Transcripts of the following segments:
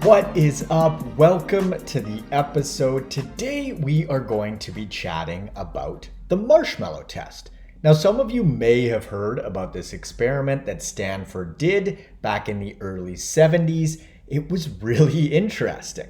What is up? Welcome to the episode. Today we are going to be chatting about the Marshmallow Test. Now, some of you may have heard about this experiment that Stanford did back in the early 70s. It was really interesting.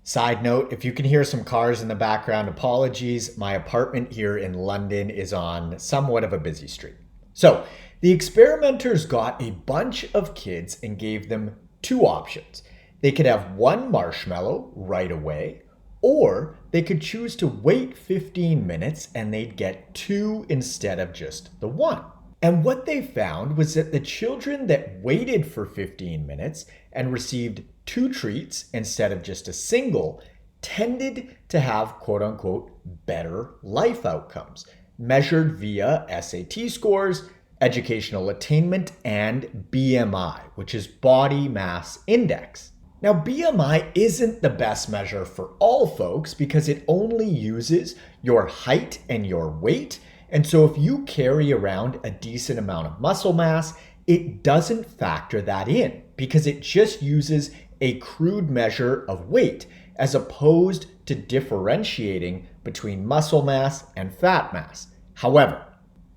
Side note, if you can hear some cars in the background, apologies. My apartment here in London is on somewhat of a busy street. So, the experimenters got a bunch of kids and gave them two options. They could have one marshmallow right away, or they could choose to wait 15 minutes and they'd get two instead of just the one. And what they found was that the children that waited for 15 minutes and received two treats instead of just a single tended to have quote unquote better life outcomes, measured via SAT scores, educational attainment, and BMI, which is body mass index. Now, BMI isn't the best measure for all folks because it only uses your height and your weight. And so if you carry around a decent amount of muscle mass, it doesn't factor that in because it just uses a crude measure of weight as opposed to differentiating between muscle mass and fat mass. However,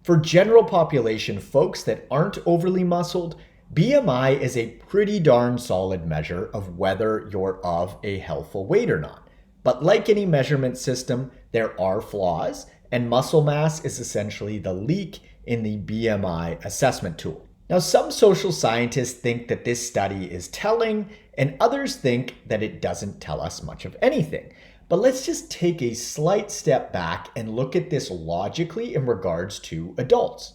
for general population folks that aren't overly muscled, BMI is a pretty darn solid measure of whether you're of a healthful weight or not. But like any measurement system, there are flaws, and muscle mass is essentially the leak in the BMI assessment tool. Now, some social scientists think that this study is telling, and others think that it doesn't tell us much of anything. But let's just take a slight step back and look at this logically in regards to adults.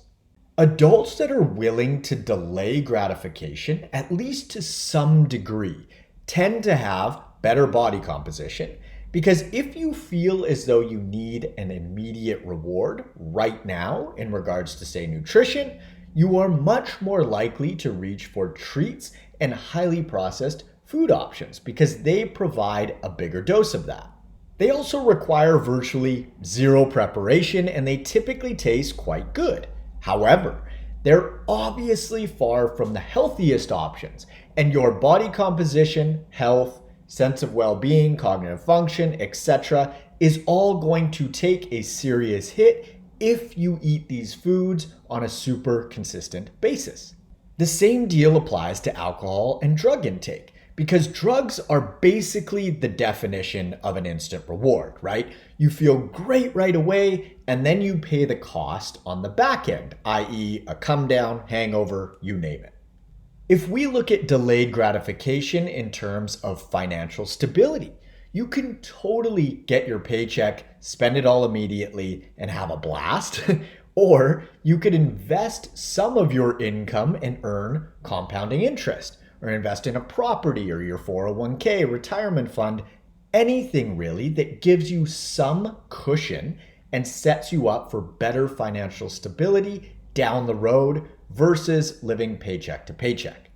Adults that are willing to delay gratification, at least to some degree, tend to have better body composition because if you feel as though you need an immediate reward right now in regards to, say, nutrition, you are much more likely to reach for treats and highly processed food options because they provide a bigger dose of that. They also require virtually zero preparation and they typically taste quite good. However, they're obviously far from the healthiest options, and your body composition, health, sense of well-being, cognitive function, etc. is all going to take a serious hit if you eat these foods on a super consistent basis. The same deal applies to alcohol and drug intake. Because drugs are basically the definition of an instant reward, right? You feel great right away, and then you pay the cost on the back end, i.e. a come down, hangover, you name it. If we look at delayed gratification in terms of financial stability, you can totally get your paycheck, spend it all immediately, and have a blast. Or you could invest some of your income and earn compounding interest, or invest in a property or your 401k, retirement fund, anything really that gives you some cushion and sets you up for better financial stability down the road versus living paycheck to paycheck.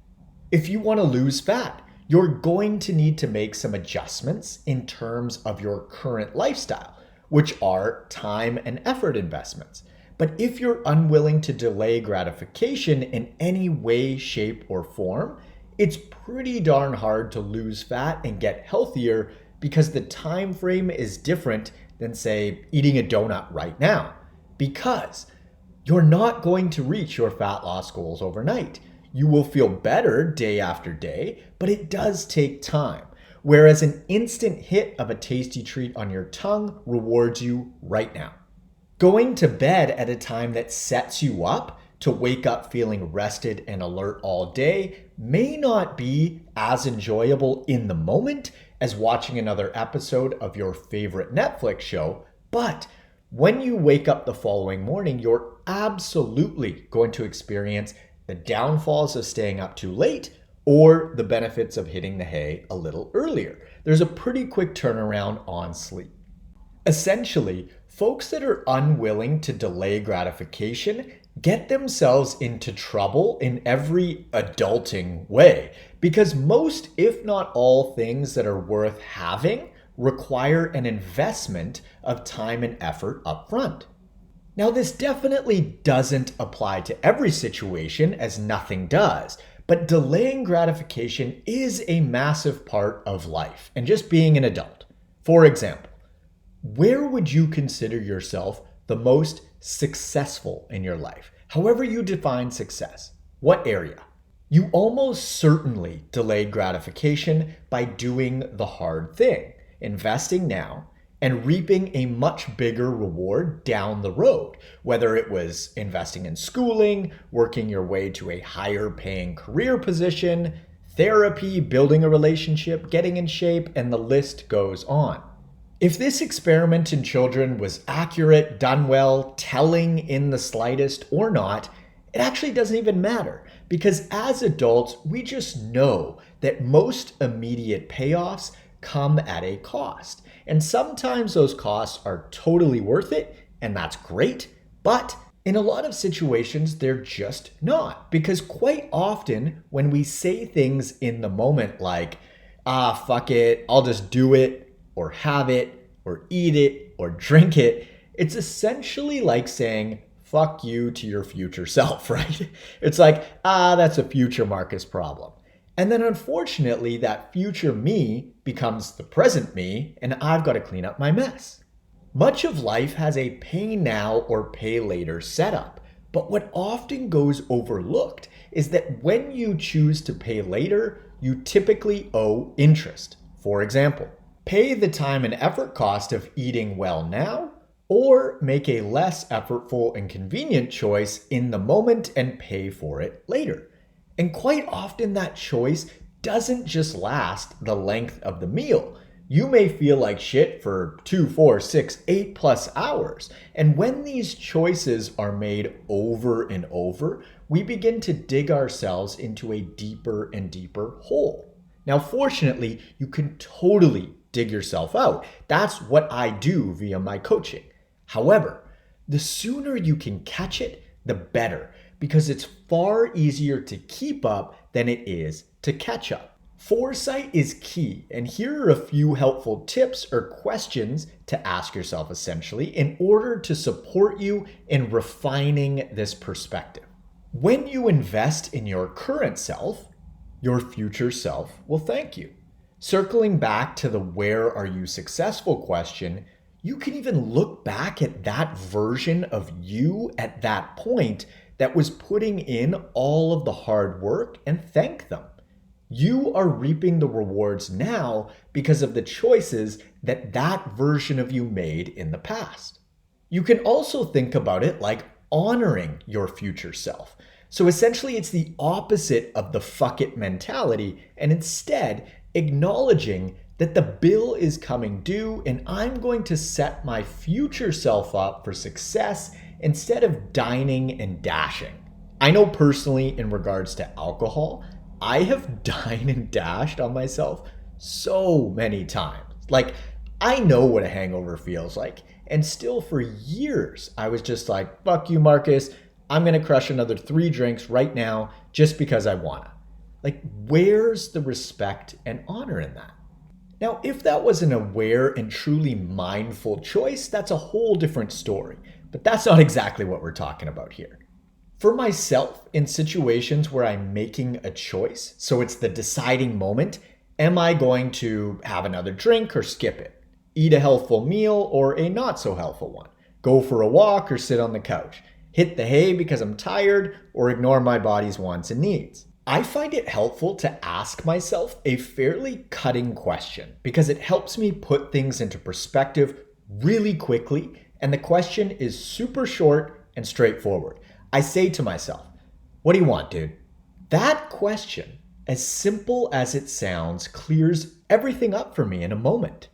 If you want to lose fat, you're going to need to make some adjustments in terms of your current lifestyle, which are time and effort investments. But if you're unwilling to delay gratification in any way, shape, or form, it's pretty darn hard to lose fat and get healthier because the time frame is different than, say, eating a donut right now. Because you're not going to reach your fat loss goals overnight. You will feel better day after day, but it does take time. Whereas an instant hit of a tasty treat on your tongue rewards you right now. Going to bed at a time that sets you up to wake up feeling rested and alert all day may not be as enjoyable in the moment as watching another episode of your favorite Netflix show, but when you wake up the following morning, you're absolutely going to experience the downfalls of staying up too late or the benefits of hitting the hay a little earlier. There's a pretty quick turnaround on sleep. Essentially, folks that are unwilling to delay gratification get themselves into trouble in every adulting way because most, if not all, things that are worth having require an investment of time and effort up front. Now, this definitely doesn't apply to every situation, as nothing does, But delaying gratification is a massive part of life and just being an adult. For example, where would you consider yourself the most successful in your life? However you define success, what area? You almost certainly delayed gratification by doing the hard thing, investing now, and reaping a much bigger reward down the road, whether it was investing in schooling, working your way to a higher paying career position, therapy, building a relationship, getting in shape, and the list goes on. If this experiment in children was accurate, done well, telling in the slightest, or not, it actually doesn't even matter, because as adults, we just know that most immediate payoffs come at a cost. And sometimes those costs are totally worth it, and that's great, but in a lot of situations, they're just not. Because quite often, when we say things in the moment like, fuck it, I'll just do it, or have it, or eat it, or drink it, it's essentially like saying, fuck you to your future self, right? It's like, that's a future Marcus problem. And then unfortunately, that future me becomes the present me, and I've got to clean up my mess. Much of life has a pay now or pay later setup, but what often goes overlooked is that when you choose to pay later, you typically owe interest. For example, pay the time and effort cost of eating well now, or make a less effortful and convenient choice in the moment and pay for it later. And quite often that choice doesn't just last the length of the meal. You may feel like shit for 2, 4, 6, 8+ hours. And when these choices are made over and over, we begin to dig ourselves into a deeper and deeper hole. Now, fortunately, you can totally dig yourself out. That's what I do via my coaching. However, the sooner you can catch it, the better, because it's far easier to keep up than it is to catch up. Foresight is key, and here are a few helpful tips or questions to ask yourself essentially in order to support you in refining this perspective. When you invest in your current self, your future self will thank you. Circling back to the where are you successful question, you can even look back at that version of you at that point that was putting in all of the hard work and thank them. You are reaping the rewards now because of the choices that that version of you made in the past. You can also think about it like honoring your future self. So essentially it's the opposite of the fuck it mentality, and instead acknowledging that the bill is coming due and I'm going to set my future self up for success instead of dining and dashing. I know personally in regards to alcohol, I have dined and dashed on myself so many times. Like, I know what a hangover feels like. And still for years, I was just like, fuck you, Marcus. I'm going to crush another 3 drinks right now just because I want to. Like, where's the respect and honor in that? Now, if that was an aware and truly mindful choice, that's a whole different story. But that's not exactly what we're talking about here. For myself, in situations where I'm making a choice, so it's the deciding moment, am I going to have another drink or skip it? Eat a healthful meal or a not so healthful one? Go for a walk or sit on the couch? Hit the hay because I'm tired or ignore my body's wants and needs? I find it helpful to ask myself a fairly cutting question because it helps me put things into perspective really quickly, and the question is super short and straightforward. I say to myself, what do you want, dude? That question, as simple as it sounds, clears everything up for me in a moment.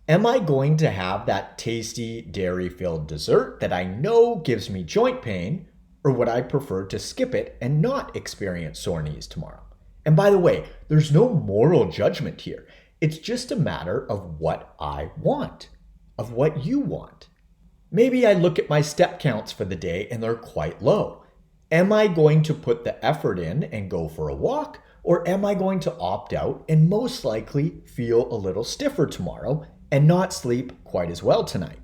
Am I going to have that tasty dairy-filled dessert that I know gives me joint pain, or would I prefer to skip it and not experience sore knees tomorrow? And by the way, there's no moral judgment here. It's just a matter of what I want, of what you want. Maybe I look at my step counts for the day and they're quite low. Am I going to put the effort in and go for a walk, or am I going to opt out and most likely feel a little stiffer tomorrow and not sleep quite as well tonight?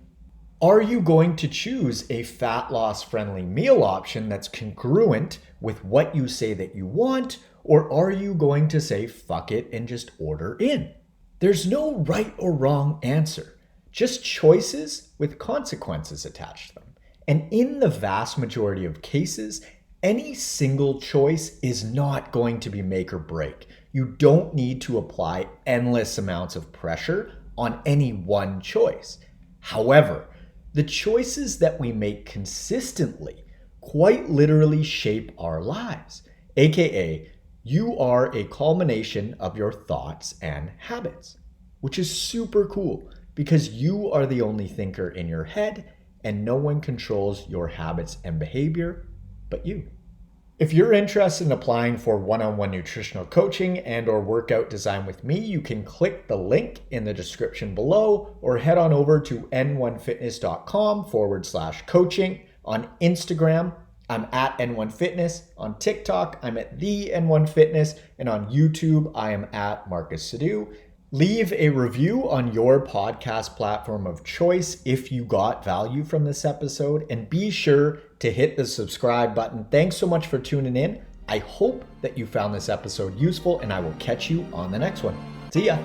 Are you going to choose a fat loss friendly meal option that's congruent with what you say that you want, or are you going to say fuck it and just order in? There's no right or wrong answer, just choices with consequences attached to them. And in the vast majority of cases, any single choice is not going to be make or break. You don't need to apply endless amounts of pressure on any one choice. However, the choices that we make consistently quite literally shape our lives, aka you are a culmination of your thoughts and habits, which is super cool because you are the only thinker in your head and no one controls your habits and behavior but you. If you're interested in applying for one-on-one nutritional coaching and or workout design with me, you can click the link in the description below or head on over to n1fitness.com/coaching. On Instagram, I'm at N1Fitness. On TikTok, I'm at the N1Fitness. And on YouTube, I am at Marcus Sadu. Leave a review on your podcast platform of choice if you got value from this episode, and be sure to hit the subscribe button. Thanks so much for tuning in. I hope that you found this episode useful, and I will catch you on the next one. See ya.